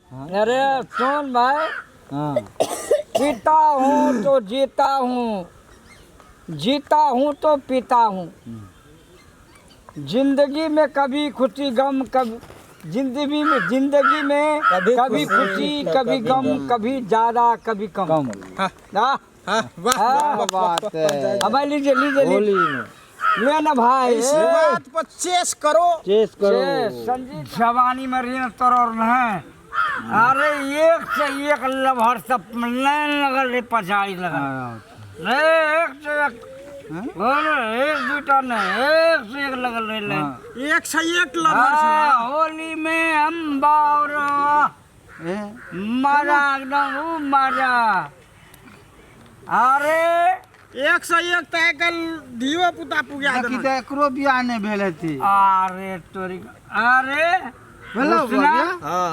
अरे सुन भाई, हाँ पीता हूँ तो जीता हूँ, जीता हूँ तो पीता हूँ। जिंदगी में कभी खुशी गम, कभी जिंदगी में कभी खुशी कभी गम, कभी ज्यादा कभी कम। कम वाह बात है। अब लीजिए लीजिए होली लीजिए, में ले ना भाई। इस बात पर चेस करो। चेस करो। संजीत जवानी में ऋण तोड़ है। अरे एक से एक लभर सब लाइन लगल रे, पछाड़ी लगल रे, एक से एक। एक दूटा नहीं, एक से एक लगल रे लाइन। एक से एक लड़र हाँ, होली में हम बावरा मजा एकदम मजा। अरे एक से एक तय कल दियो पुता पुगिया देखी तो एकरो बियाह नहीं भेल थी। अरे तोरी, अरे भेलो सुना? हाँ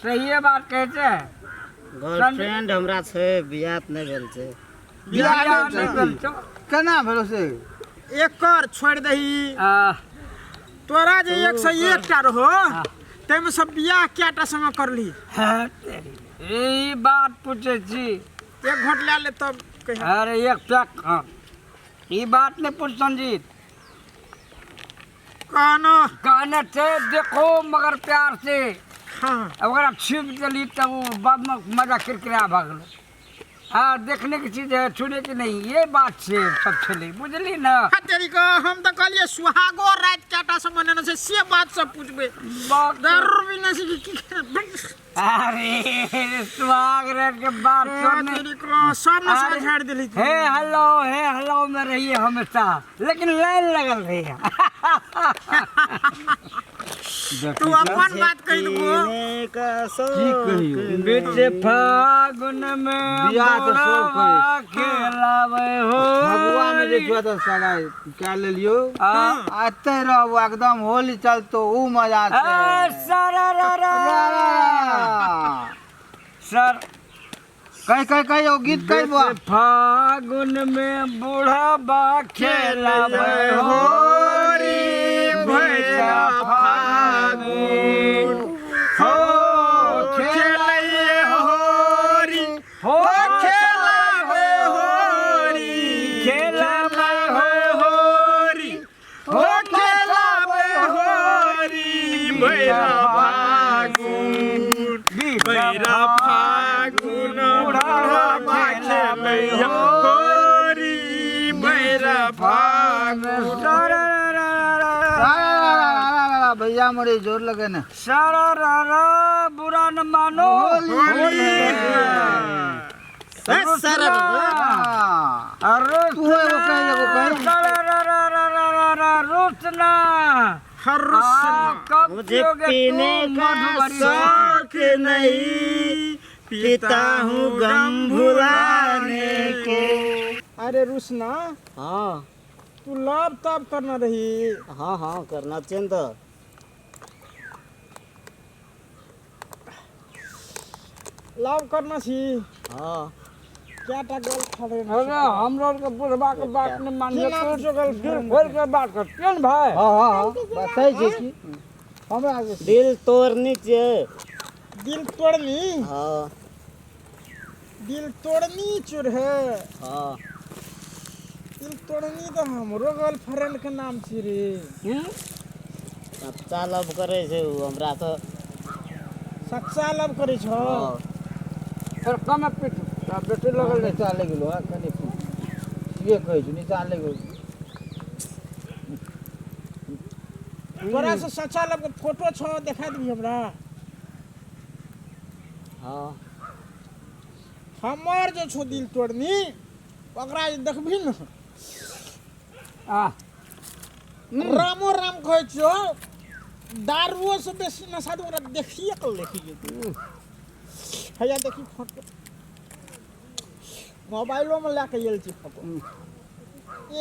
सही है बात कहते हैं। गर्लफ्रेंड हमरा छै, बियाह नहीं भेल छै। बियाह नहीं नहीं भेल छौ। केना भेलो से? एक कर छोड़ दही। आ, तोरा जे एक से एक टा रहो, तेमे सब बियाह क्याटा संग करली? हाँ, तेरी यही बात पूछे छी। एक घोट ले ले तब कहिया। अरे एक पैक हाँ, ये बात नहीं पूछ संजीत। कहना कहने से देखो मगर प्यार से, हाँ अगर छिप चली तो वो बाद में मजा किरकिरा भागलो। हाँ, देखने की चीज है, छूने की नहीं, ये बात से सब चली, बुझली ना? तेरी को हम तो कहलिए सुहागो रात क्याटा से मने से से बात सब पूछबे। बात जरूर भी नहीं की अरे सुहाग रात के बात सुनने। तेरी को सब न सारे झाड़ दिली थी। हे हेलो में रहिए हमेशा, लेकिन लाइन लगल रही है। तू अपन बात कही दो। जीने का की कहियो? बीच फागुन में बियाह तो सब बोरवा खेलावे हो। भगवान ने देखियो तो साला क्या ले लियो। हाँ। आते रहो एकदम होली चलतो ऊ मजा से। सर कई ओ गीत कई बा। फागुन में बूढ़ा खेलावे हो रे भैया फागुन हो खेलावे होरी हो खेलावे होरी खेलावे होरी हो खेलावे होरी भैया फागुन भैया फागुन बूढ़ा खेलावे होरी भैया फागुन। भैया मोरे जोर लगे न। सारा रारा बुरा न मानो होली अरे तू है वो कहीं रुसना कब मुझे पीने का शौक नहीं, पीता हूँ गम भुलाने को। अरे रुसना, हाँ तू लव तब करना रही। हाँ हाँ करना चाहिए तो। लव करना छी हाँ क्या टा गल खड़े अरे हम लोग के बुढ़वा के बात न मानिए तो जो गल बोल के बात करते हैं भाई। हां बताई छै कि हमरा आगे दिल तोड़नी चाहिए। दिल तोड़नी, हाँ दिल तोड़नी चुर है। हाँ दिल तोड़नी तो हमरो गर्लफ्रेंड के नाम छी रे। अच्छा लव करे छै उ हमरा तो। सच्चा लव करे छो। हाँ सर कम पीट बेटे लगल नीचा ले गेलो आ कने ये कहै छु नीचा ले गेलो। तोरा से सच्चा लव के फोटो छो, देखा दी हमरा। हाँ हमर जो छो दिल तोड़नी ओकरा जे देखबी न, आ रामो राम कहै छो। दारुओ से बेसी नशा तो ओकरा देखिए के लेखी जेतै। हैया देखी फोटो, मोबाइलो में लेके गेल छी फोटो।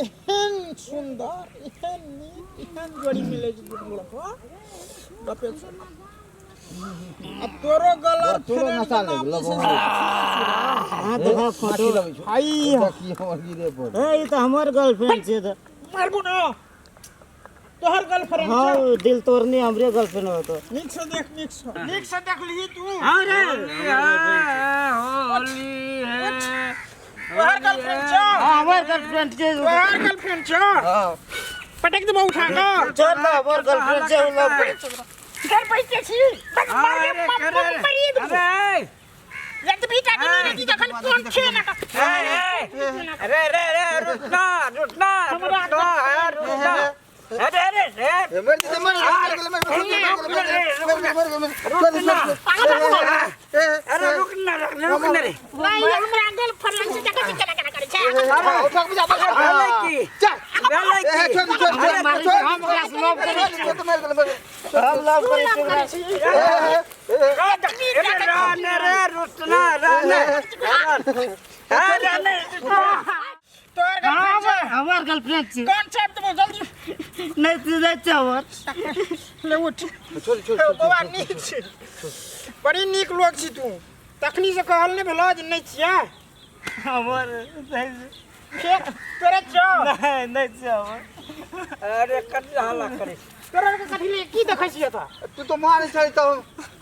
एहन सुंदर, एहन नीक, एहन जोड़ी मिले छै दुनू को गपे छो। अब तोरो गलर तोरो नशा ले गेलो। हाँ देखा फोटो। हाई देखी हमर गिरे पर। ए ई तो हमर गर्लफ्रेंड छै तो। मारबो ना। तोहर गर्लफ्रेंड हाँ दिल तोड़नी हमरे गर्लफ्रेंड हो तो नीक से देख ली तू अरे होली है तोहर गर्लफ्रेंड छ हमार गर्लफ्रेंड छे तोहर गर्लफ्रेंड छ हां पटक दे उठा के छोड़ दो हमार गर्लफ्रेंड छे उ लोग घर बैठे छी अरे ये तो बीटा के नहीं जखन फोन छे ना अरे रुकना रुकना रे नहीं हमरा गर्लफ्रेंड से जगह चला करे छे हमार गर्लफ्रेंड छे कौन छे तुम जल्दी नहीं तुझे चावर ले उठ छोड़ बाबा नीक छी बड़ी नीक लोग छी तू तखनी से कहल ने भेलो जे नहीं छिया हमार तोरे छो नहीं चावर अरे कट हल्ला करे तोरे के कथि ले की देखै छियै त तू तो मारे छै तो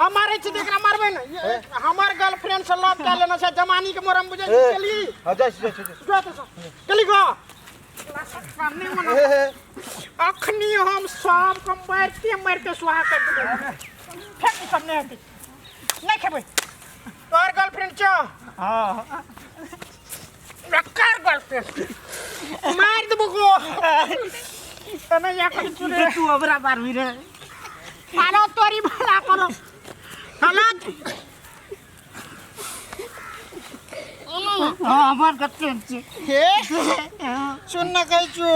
हमारे छी देखना मारबे न हमार गर्लफ्रेंड से लव कर लेना छै जमानी के मोरम बुझे चली हां जा जो तो चली गो सामने मना अखनी हम सब को मारते सुहा कर देबे फेंक सामने आके नहीं खेबे तोर गर्लफ्रेंड छ हां रकार गर्लफ्रेंड मार देबो गो तने या कर चुरे तू अबरा मारबी रे मारो तोरी भला करो हालात हमार गर्लफ्रेंड छे हे सुन न कहै छु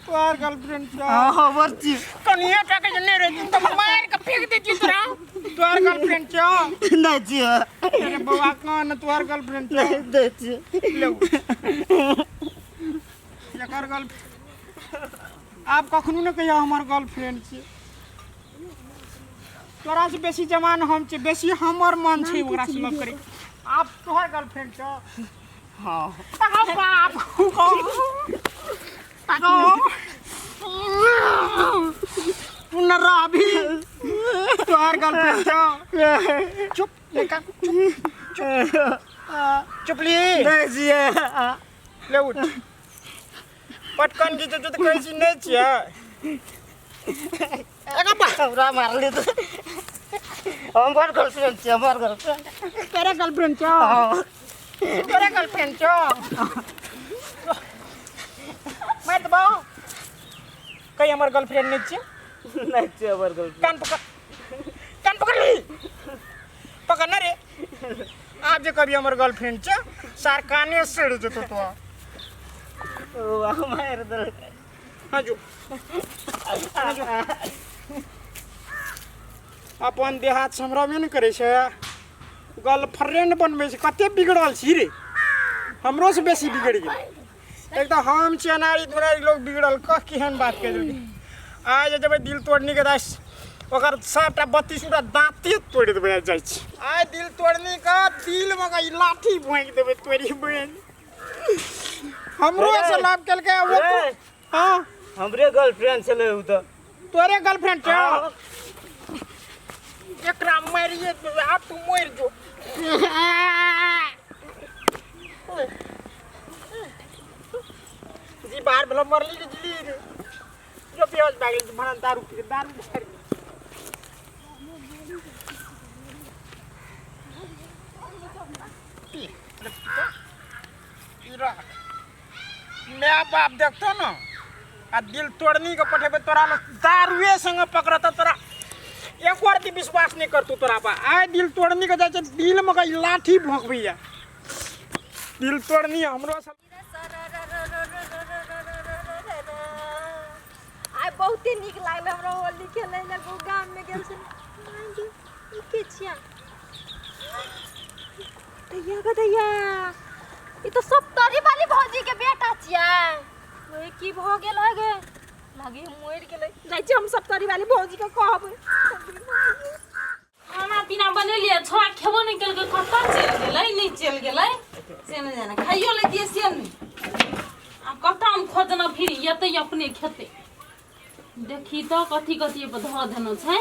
तोर गर्लफ्रेंड छ हां वर्ची कनिया टाके जने रे तुम मार के फेंक दे छी तोरा तोर गर्लफ्रेंड छ नहीं छे अरे बाबा कौन तोर गर्लफ्रेंड छ नहीं छे ले एकर गर्ल आप कखनो न कहियो हमर गर्लफ्रेंड छी तोरा से बेसी जवान हम छी बेसी हमर मन छै ओकरा से लव करे आप तोहर गर्लफ्रेंड छ हां अरे बाप तू न राभी तोहर गर्लफ्रेंड छ चुप लेका चुप ली नहीं छे ले उठ पटकन की तो कहै छी नहीं छियै हमरा मारली तो हमार गर्लफ्रेंड छे हमार गर्लफ्रेंड तेरे गर्लफ्रेंड छ हां तेरे गर्लफ्रेंड छ मैं तो बाओ कहीं हमार गर्लफ्रेंड नहीं छियै नहीं छे हमार गर्लफ्रेंड कान पकड़ ली पकड़ ना रे आप जे कभी हमार गर्लफ्रेंड छ सार काने सड़ जतो तो ओ हमार दल हाँ जो अपन देहात सम्हरबे न करे छै गर्लफ्रेंड बनबे छै कते बिगड़ल छी रे हमरो से बेसी बिगड़ गेल एक तो हम चेनारी दुनारी लोग बिगड़ल क केहन बात कर देलकै आज जब दिल तोड़नी के दास ओकर सबटा 32टा दांते तोड़ देबे जाइ छी आज दिल तोड़नी का दिल में का लाठी भोंक देबे तोरी बहन हमरो से लाभ केल के वो हां हमरे गर्लफ्रेंड छले उ तो तोरे गर्लफ्रेंड छ एकरा मारिए तो आप तू मर जो जी बाहर भलो मरली रे जिली रे जो बेहोश भाग गेल भणन दारू पी के दारू मार मैं बाप देखतो ना आ दिल तोड़नी के पठेबे तोरा दारुए संग पकड़त तोरा एक बार ती विश्वास नहीं करतू तोरा पा आय दिल तोड़नी के जाय दिल में कई लाठी भोंकबैया दिल तोड़नी हमरो सब आय बहुते नीक लागल हमरा होली खेलै ले गाम में गेल छै के छिया दैया ई तो सप्तरी वाली भौजी के बेटा छिया ओए की भ गेल गे लागे मोर गेलै जाइ छी हम सप्तरी वाली भौजी के कहबै खाना पीना बनेलिए छोड़ा खेबो नहीं केलकै कतऽ चलि गेलै नहीं चलि गेलै से नहीं जाने खाइयो ले दिए से नहीं आ कतऽ हम खोजना फिर एतै अपने खेतै देखी तो कथी कथी पर धो देनो छै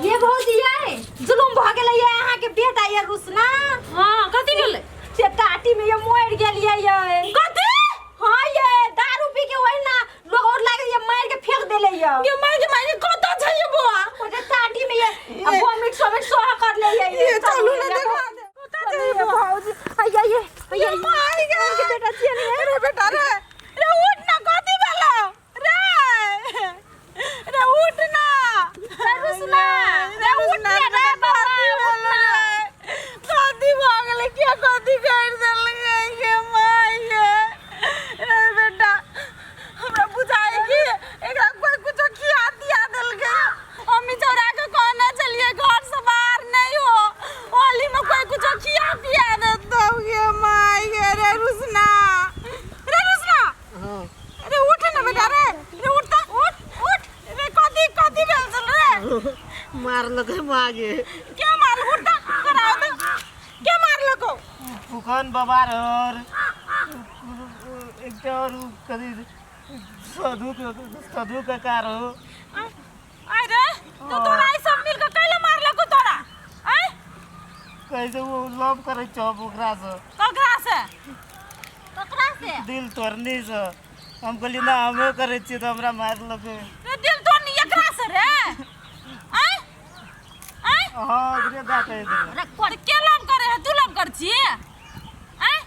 ये भौजी है जुलुम भ गेलै ये अहाँ के बेटा ये रुसना। हां कथी भेलै से टाटी में ये मोड़ गेलिए ये कथी हां ये दारू पी के वही ना लोग और लागे ये मार के फेंक देले ये मार के मारी कत छै ये बुआ ओ जे टाटी में ये अब वोमिट सब सोहा कर ले ये चलू ना देखा दे कत छै ये भौजी ये मार के बेटा छिए ने रे बेटा रे उठ ना कथी भेलो रे उठ ना रुसना रे उठ ना रे बाबा कथी भ गेलै के कथी कर देलकै के माय रे बेटा हमरा बुझाई कि एकरा कोई कुछ खिया दिया देलकै अम्मी चौरा के कहने चलिए घर से बाहर नहीं हो होली में कोई कुछ खिया पिया दे दो ये माय रे रुसना अरे उठ ना बेटा रे उठ रे कथी भेल चल रे मारलकै मागे क्या मार उठा कराओ तो क्या मार लको फुकन बबार और एक और कदी सदू का कारो अरे तो तोरा ई सब मिल के कैले मार लको तोरा हैं कैसे वो लव करे चौब ओकरा से ककरा से दिल तोड़नी से हम कहली ना हमें करे छी तो हमरा मारलकै रे दिल तो नहीं एकरा से रे हैं हां एकरे दा कह दे रे कोन के लव करे है तू लव कर छी हैं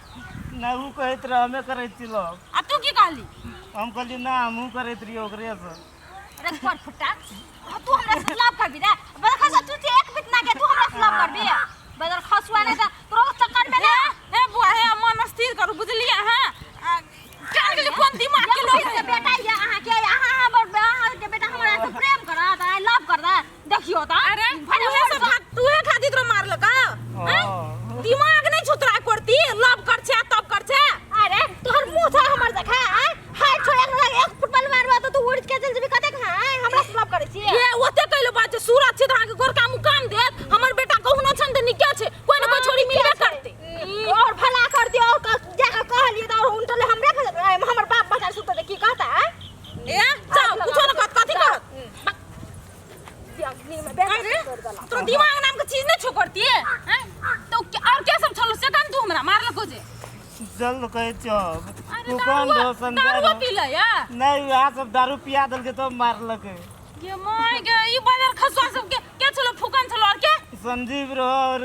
ना वो कहत रह हमें करे छी लव आ तू की कहली हम कहली ना हमहू करैत रही ओकरे से रे कोन फुटा तू हमरा से लव करबी रे बड़ा खसा तू से एक बित ना के तू हमरा से लव करबी बदर खसुआ ने तोरा चक्कर में हे बुआ हे मन स्थिर करू बुझलिए हां क्या के कौन दिमाग के लोग के बेटा ये अहाँ के हमर के बेटा हमरा से प्रेम करत आई लव करत देखियो त अरे तू है खातिर तो मार लगा दिमाग नहीं छुतरा करती लव कर छे तब कर छे अरे तोहर मुंह था हमर देखा हाय छोड़ एक फुटबॉल मारबा तो तू उड़ के चल जेबी कते खा हमरा से लव करे छी ये ओते कहलो बात सूरत छै तोरा के गोरका मुकाम देत हमर बेटा कहनो छन त निके छै कोई न कोई छोरी मिलबे करते और भला कर दियो जाके कहलिए त उनटले हमरे हमर बाप बता सुत दे की कहता है ए जाओ कुछो न कथी कर अग्नि में बैठ तो दिमाग नाम के चीज नहीं छोड़ती है तो और क्या सब छलो से कान तू हमरा मार लको जे जल्द कहे चौब तू दारू- कौन रोशन दारू पी ले या नहीं यहाँ सब दारू पिया दल के तो मारलकै ये माय गे ई बाजार खसवा सब के छलो फुकन छलो और के संजीव रो और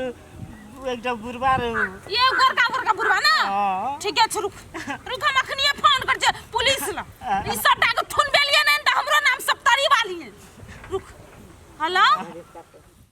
एकटा बुढ़वा रो ये गोरका बुढ़वा ना हां ठीक है रुक हम अखनिए फोन कर जे पुलिस ला ई सटा के थुन बेलिए नहीं त हमरो नाम सप्तरी वाली है रुक हेलो